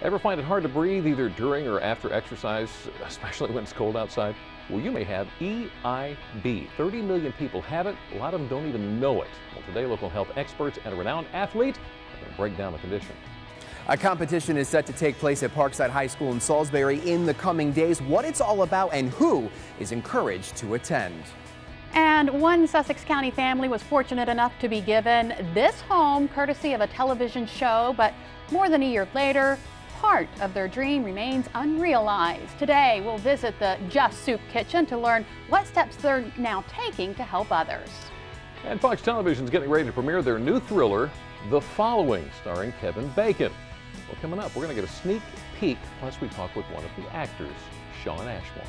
Ever find it hard to breathe either during or after exercise, especially when it's cold outside? Well, you may have EIB. 30 million people have it. A lot of them don't even know it. Well, today, local health experts and a renowned athlete are going to break down the condition. A competition is set to take place at Parkside High School in Salisbury in the coming days. What it's all about and who is encouraged to attend. And one Sussex County family was fortunate enough to be given this home courtesy of a television show, but more than a year later, part of their dream remains unrealized. Today, we'll visit the Just Soup kitchen to learn what steps they're now taking to help others. And Fox Television's getting ready to premiere their new thriller, The Following, starring Kevin Bacon. Well, coming up, we're going to get a sneak peek, plus we talk with one of the actors, Sean Ashmore.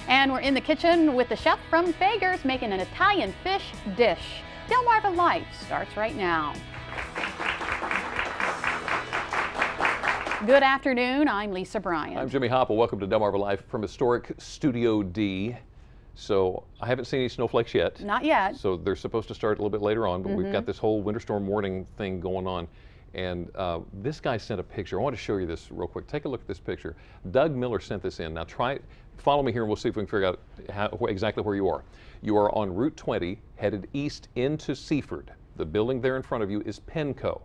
And we're in the kitchen with the chef from Fager's making an Italian fish dish. Delmarva Life starts right now. Good afternoon, I'm Lisa Bryant. I'm Jimmy Hopple. Welcome to Delmarva Life from historic Studio D. So I haven't seen any snowflakes yet. Not yet. So they're supposed to start a little bit later on, but we've got this whole winter storm warning thing going on. And this guy sent a picture. I want to show you this real quick. Take a look at this picture. Doug Miller sent this in. Now follow me here and we'll see if we can figure out exactly where you are. You are on Route 20 headed east into Seaford. The building there in front of you is Penco.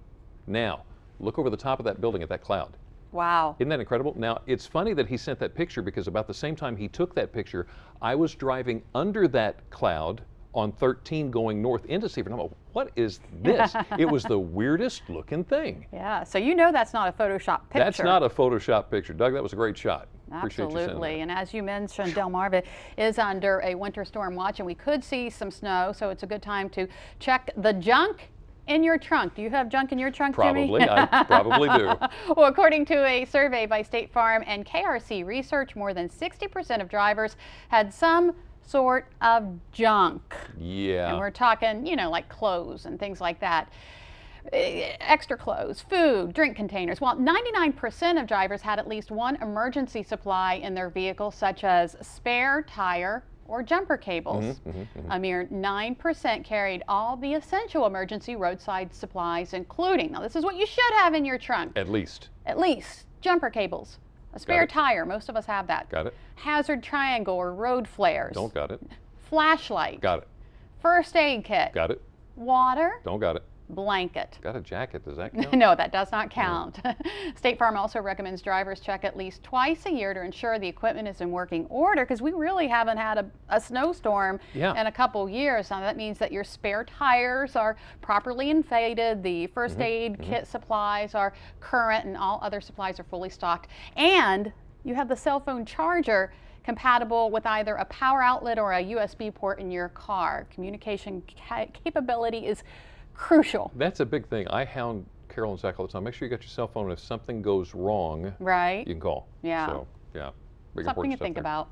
Now, look over the top of that building at that cloud. Wow. Isn't that incredible? Now, it's funny that he sent that picture because about the same time he took that picture, I was driving under that cloud on 13 going north into Seaford. I'm like, what is this? It was the weirdest looking thing. Yeah, so you know that's not a Photoshop picture. That's not a Photoshop picture. Doug, that was a great shot. Absolutely, and as you mentioned, Delmarva is under a winter storm watch and we could see some snow, so it's a good time to check the junk in your trunk. Do you have junk in your trunk, Jimmy? Probably, I probably do. Well, according to a survey by State Farm and KRC Research, more than 60% of drivers had some sort of junk. Yeah. And we're talking, you know, like clothes and things like that. Extra clothes, food, drink containers. Well, 99% of drivers had at least one emergency supply in their vehicle, such as spare tire or jumper cables. A mere 9% carried all the essential emergency roadside supplies, including, now this is what you should have in your trunk. At least. At least. Jumper cables. A spare tire, most of us have that. Got it. Hazard triangle or road flares. Don't got it. Flashlight. Got it. First aid kit. Got it. Water. Don't got it. Blanket. Got a jacket, does that count? No, that does not count. No. State Farm also recommends drivers check at least twice a year to ensure the equipment is in working order, because we really haven't had a snowstorm in a couple years. Now that means that your spare tires are properly inflated, the first aid kit supplies are current, and all other supplies are fully stocked. And you have the cell phone charger compatible with either a power outlet or a USB port in your car. Communication capability is crucial. That's a big thing. I hound Carol and Zach all the time. Make sure you got your cell phone. If something goes wrong, you can call. Yeah. So, yeah. Big Something to think there. about.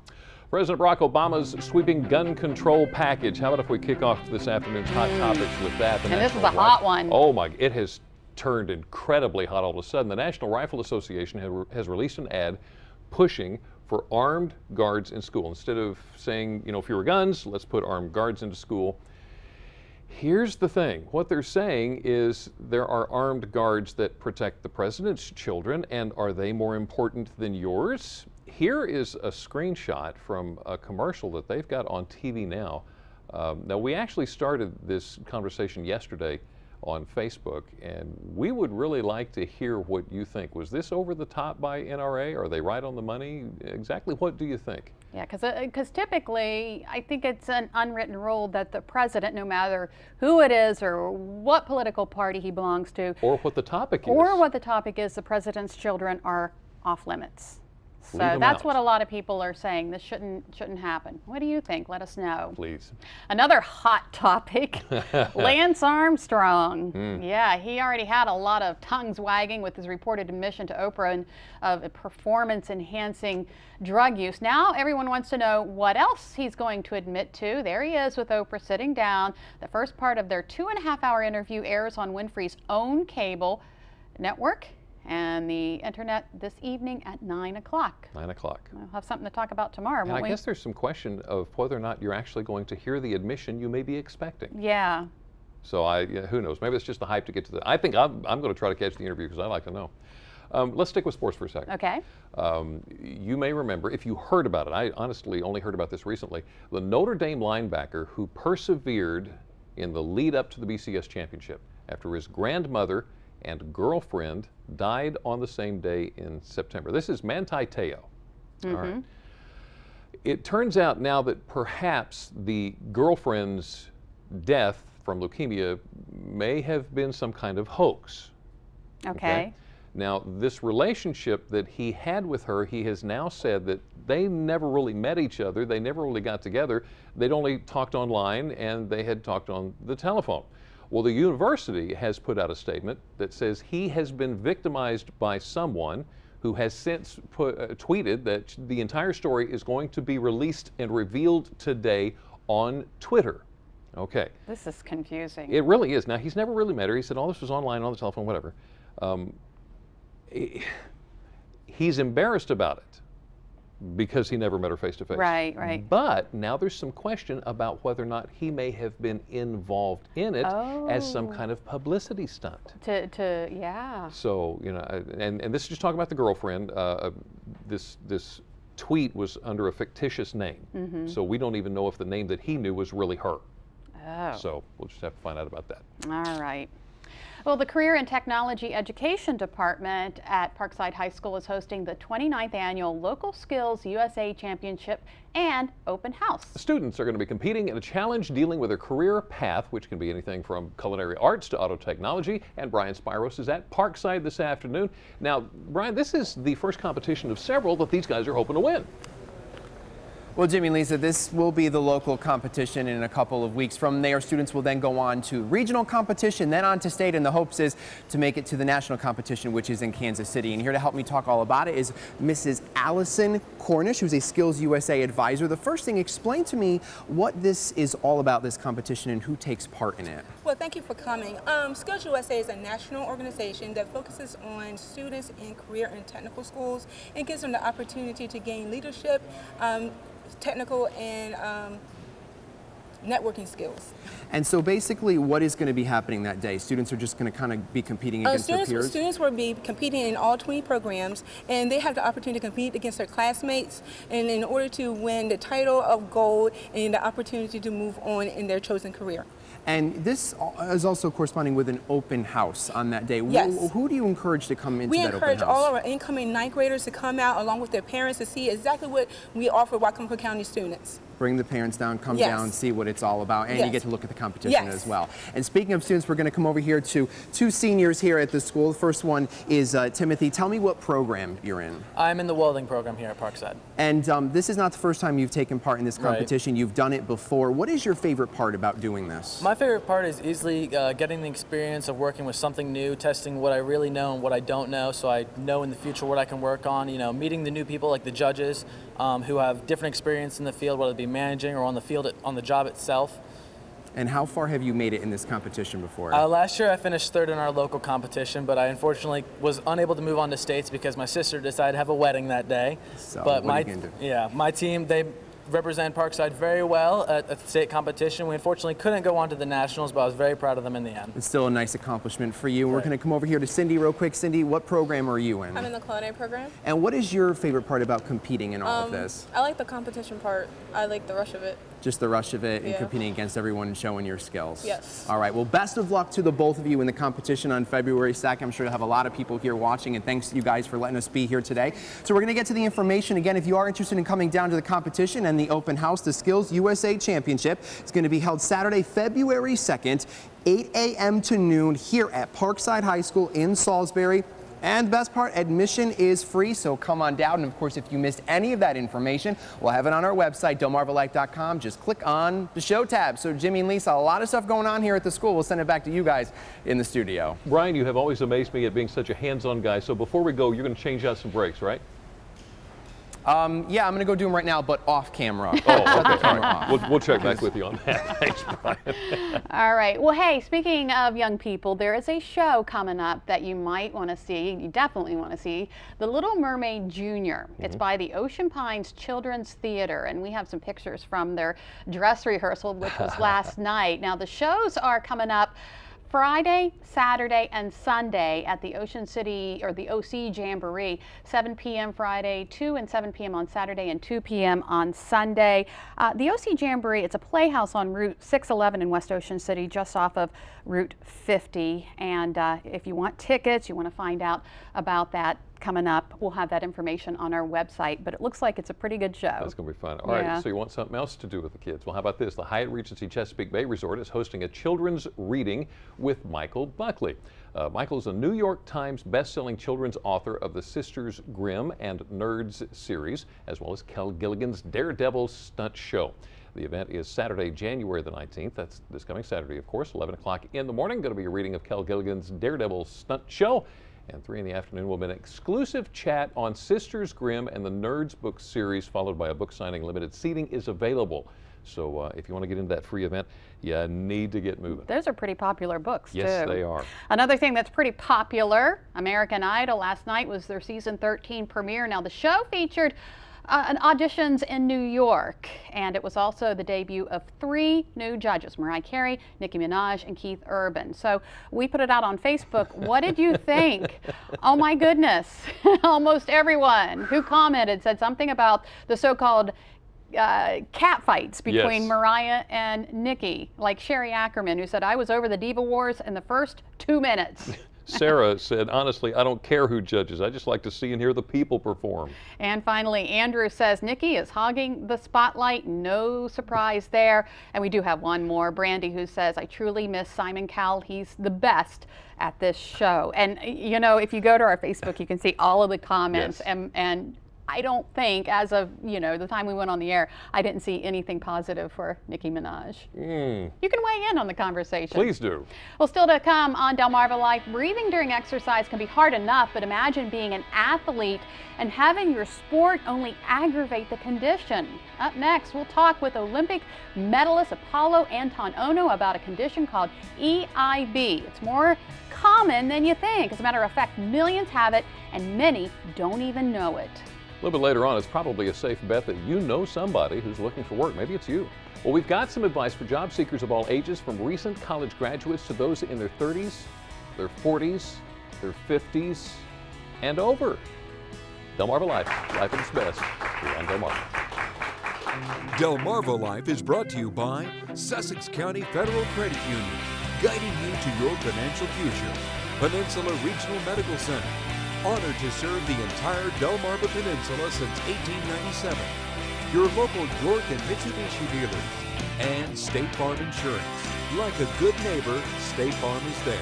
President Barack Obama's sweeping gun control package. How about if we kick off this afternoon's hot topics with that? And this is a hot one. Oh my, it has turned incredibly hot all of a sudden. The National Rifle Association has released an ad pushing for armed guards in school. Instead of saying, you know, fewer guns, let's put armed guards into school. Here's the thing. What they're saying is there are armed guards that protect the president's children, and are they more important than yours? Here is a screenshot from a commercial that they've got on TV now. Now, we actually started this conversation yesterday on Facebook, and we would really like to hear what you think. Was this over the top by NRA? Are they right on the money? Exactly what do you think? Yeah, because typically I think it's an unwritten rule that the president, no matter who it is or what political party he belongs to, or what the topic is, the president's children are off limits. So Leave that's out. what a lot of people are saying. This shouldn't happen. What do you think? Let us know. Please. Another hot topic, Lance Armstrong. Yeah, he already had a lot of tongues wagging with his reported admission to Oprah of performance-enhancing drug use. Now everyone wants to know what else he's going to admit to. There he is with Oprah sitting down. The first part of their 2.5-hour interview airs on Winfrey's own cable network and the internet this evening at 9 o'clock. 9 o'clock. We'll have something to talk about tomorrow, won't And I we? guess there's some question of whether or not you're actually going to hear the admission you may be expecting. Yeah. So who knows? Maybe it's just the hype to get to the. I think I'm going to try to catch the interview because I like to know. Let's stick with sports for a second. Okay. You may remember, if you heard about it, I honestly only heard about this recently, the Notre Dame linebacker who persevered in the lead up to the BCS championship after his grandmother and girlfriend died on the same day in September. This is Manti. All right. It turns out now that perhaps the girlfriend's death from leukemia may have been some kind of hoax. Okay. Now, this relationship that he had with her, he has now said that they never really met each other. They never really got together. They'd only talked online and they had talked on the telephone. Well, the university has put out a statement that says he has been victimized by someone who has since tweeted that the entire story is going to be released and revealed today on Twitter. Okay. This is confusing. It really is. Now, he's never really met her. He said all this was online, on the telephone, whatever. He's embarrassed about it because he never met her face to face. Right, right. But now there's some question about whether or not he may have been involved in it as some kind of publicity stunt. Yeah. So, you know, and this is just talking about the girlfriend. This tweet was under a fictitious name. So we don't even know if the name that he knew was really her. Oh. So we'll just have to find out about that. All right. Well, the Career and Technology Education Department at Parkside High School is hosting the 29th Annual Local Skills USA Championship and Open House. Students are going to be competing in a challenge dealing with their career path, which can be anything from culinary arts to auto technology. And Brian Spiros is at Parkside this afternoon. Now, Brian, this is the first competition of several that these guys are hoping to win. Well, Jimmy and Lisa, this will be the local competition in a couple of weeks. From there, students will then go on to regional competition, then on to state, and the hopes is to make it to the national competition, which is in Kansas City. And here to help me talk all about it is Mrs. Allison Cornish, who's a Skills USA advisor. The first thing, explain to me what this is all about, this competition, and who takes part in it. Well, thank you for coming. Skills USA is a national organization that focuses on students in career and technical schools and gives them the opportunity to gain leadership, technical and networking skills. And so basically what is going to be happening that day? Students are just going to kind of be competing against their peers? Students will be competing in all 20 programs, and they have the opportunity to compete against their classmates, and in order to win the title of gold and the opportunity to move on in their chosen career. And this is also corresponding with an open house on that day. Yes. Who do you encourage to come into that open house? We encourage all of our incoming ninth graders to come out along with their parents to see exactly what we offer Whatcom County students. Bring the parents down, come down, see what it's all about, and you get to look at the competition as well. And speaking of students, we're going to come over here to two seniors here at the school. The first one is Timothy. Tell me what program you're in. I'm in the welding program here at Parkside. And this is not the first time you've taken part in this competition. You've done it before. What is your favorite part about doing this? My favorite part is easily getting the experience of working with something new, testing what I really know and what I don't know, so I know in the future what I can work on. You know, meeting the new people like the judges who have different experience in the field, whether it be managing or on the field, on the job itself. And how far have you made it in this competition before? Last year I finished third in our local competition, but I unfortunately was unable to move on to states because my sister decided to have a wedding that day. So but what are you gonna do? Yeah, my team, they represent Parkside very well at the state competition. We unfortunately couldn't go on to the nationals, but I was very proud of them in the end. It's still a nice accomplishment for you. We're going to come over here to Cindy real quick. Cindy, what program are you in? I'm in the culinary program. And what is your favorite part about competing in all of this? I like the competition part. I like the rush of it. Just the rush of it and competing against everyone and showing your skills. Yes. All right. Well, best of luck to the both of you in the competition on February 2nd. I'm sure you'll have a lot of people here watching, and thanks to you guys for letting us be here today. So we're going to get to the information. Again, if you are interested in coming down to the competition and the open house, the Skills USA Championship is going to be held Saturday, February 2nd, 8 a.m. to noon here at Parkside High School in Salisbury. And the best part, admission is free, so come on down. And of course, if you missed any of that information, we'll have it on our website, delmarvalife.com. Just click on the show tab. So Jimmy and Lisa, a lot of stuff going on here at the school. We'll send it back to you guys in the studio. Brian, you have always amazed me at being such a hands-on guy. So before we go, you're going to change out some brakes, right? Yeah, I'm going to go do them right now, but off camera. Oh, okay. All right. We'll check back with you on that. Thanks, Brian. All right. Well, hey, speaking of young people, there is a show coming up that you might want to see. You definitely want to see. The Little Mermaid Junior. It's by the Ocean Pines Children's Theater, and we have some pictures from their dress rehearsal, which was last night. Now, the shows are coming up Friday, Saturday, and Sunday at the Ocean City, or the OC Jamboree, 7 p.m. Friday, 2 and 7 p.m. on Saturday, and 2 p.m. on Sunday. The OC Jamboree, it's a playhouse on Route 611 in West Ocean City, just off of Route 50. And if you want tickets, you want to find out about that coming up, we'll have that information on our website, but it looks like it's a pretty good show. That's going to be fun. All right, so you want something else to do with the kids? Well, how about this? The Hyatt Regency Chesapeake Bay Resort is hosting a children's reading with Michael Buckley. Michael is a New York Times best-selling children's author of the Sisters Grimm and Nerds series, as well as Kel Gilligan's Daredevil Stunt Show. The event is Saturday, January the 19th. That's this coming Saturday, of course, 11 o'clock in the morning. Going to be a reading of Kel Gilligan's Daredevil Stunt Show. And 3 in the afternoon will be an exclusive chat on Sisters Grimm and the Nerds book series, followed by a book signing. Limited seating is available. So if you want to get into that free event, you need to get moving. Those are pretty popular books, yes, too. They are. Another thing that's pretty popular, American Idol. Last night was their season 13 premiere. Now, the show featured auditions in New York, and it was also the debut of 3 new judges, Mariah Carey, Nicki Minaj, and Keith Urban. So we put it out on Facebook. What did you think? Oh my goodness. Almost everyone who commented said something about the so-called cat fights between Mariah and Nicki, like Sherry Ackerman, who said, I was over the Diva Wars in the first 2 minutes. Sarah said, honestly, I don't care who judges. I just like to see and hear the people perform. And finally, Andrew says Nicki is hogging the spotlight. No surprise there. And we do have one more. Brandy, who says, I truly miss Simon Cowell. He's the best at this show. And, you know, if you go to our Facebook, you can see all of the comments. And I don't think, as of, you know, the time we went on the air, I didn't see anything positive for Nicki Minaj. You can weigh in on the conversation. Please do. Well, still to come on Delmarva Life, breathing during exercise can be hard enough, but imagine being an athlete and having your sport only aggravate the condition. Up next, we'll talk with Olympic medalist Apollo Anton Ono about a condition called EIB. It's more common than you think. As a matter of fact, millions have it, and many don't even know it. A little bit later on, it's probably a safe bet that you know somebody who's looking for work. Maybe it's you. Well, we've got some advice for job seekers of all ages, from recent college graduates to those in their 30s, their 40s, their 50s, and over. Delmarva Life, life at its best, here on Delmarva. Delmarva Life is brought to you by Sussex County Federal Credit Union, guiding you to your financial future. Peninsula Regional Medical Center, honored to serve the entire Delmarva Peninsula since 1897. Your local York and Mitsubishi dealers. And State Farm Insurance. Like a good neighbor, State Farm is there.